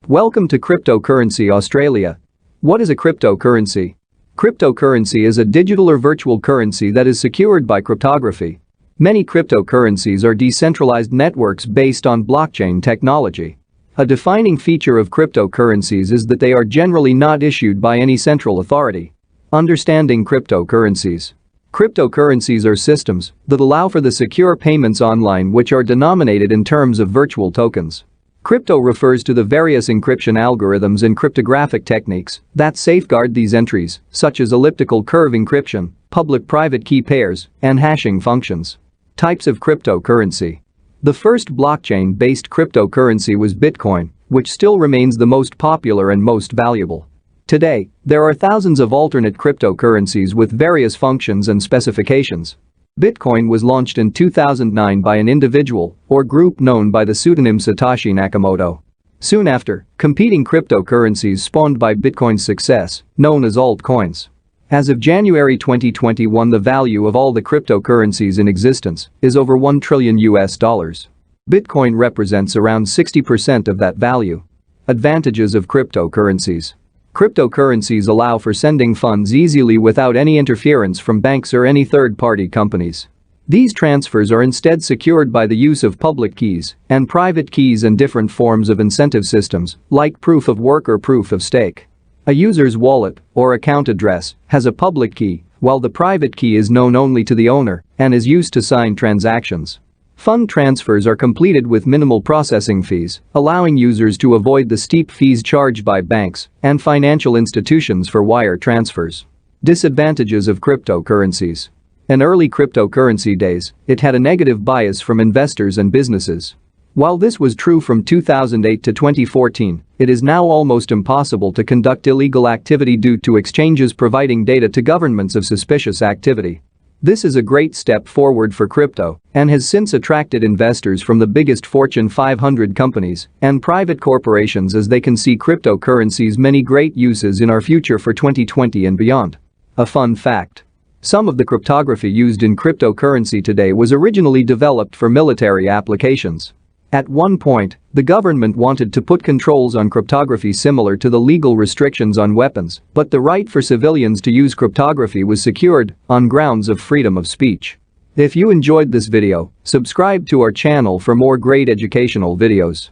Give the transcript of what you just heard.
Welcome to Cryptocurrency Australia. What is a cryptocurrency? Cryptocurrency is a digital or virtual currency that is secured by cryptography. Many cryptocurrencies are decentralized networks based on blockchain technology. A defining feature of cryptocurrencies is that they are generally not issued by any central authority. Understanding cryptocurrencies. Cryptocurrencies are systems that allow for the secure payments online which are denominated in terms of virtual tokens. Crypto refers to the various encryption algorithms and cryptographic techniques that safeguard these entries, such as elliptical curve encryption, public-private key pairs, and hashing functions. Types of cryptocurrency. The first blockchain-based cryptocurrency was Bitcoin, which still remains the most popular and most valuable. Today, there are thousands of alternate cryptocurrencies with various functions and specifications. Bitcoin was launched in 2009 by an individual or group known by the pseudonym Satoshi Nakamoto. Soon after, competing cryptocurrencies spawned by Bitcoin's success, known as altcoins. As of January 2021, the value of all the cryptocurrencies in existence is over $1 trillion. Bitcoin represents around 60% of that value. Advantages of cryptocurrencies. Cryptocurrencies allow for sending funds easily without any interference from banks or any third-party companies. These transfers are instead secured by the use of public keys and private keys and different forms of incentive systems, like proof of work or proof of stake. A user's wallet or account address has a public key, while the private key is known only to the owner and is used to sign transactions. Fund transfers are completed with minimal processing fees, allowing users to avoid the steep fees charged by banks and financial institutions for wire transfers. Disadvantages of cryptocurrencies. In early cryptocurrency days, it had a negative bias from investors and businesses. While this was true from 2008 to 2014, it is now almost impossible to conduct illegal activity due to exchanges providing data to governments of suspicious activity. This is a great step forward for crypto and has since attracted investors from the biggest Fortune 500 companies and private corporations as they can see cryptocurrencies' many great uses in our future for 2020 and beyond. A fun fact. Some of the cryptography used in cryptocurrency today was originally developed for military applications. At one point, the government wanted to put controls on cryptography similar to the legal restrictions on weapons, but the right for civilians to use cryptography was secured on grounds of freedom of speech. If you enjoyed this video, subscribe to our channel for more great educational videos.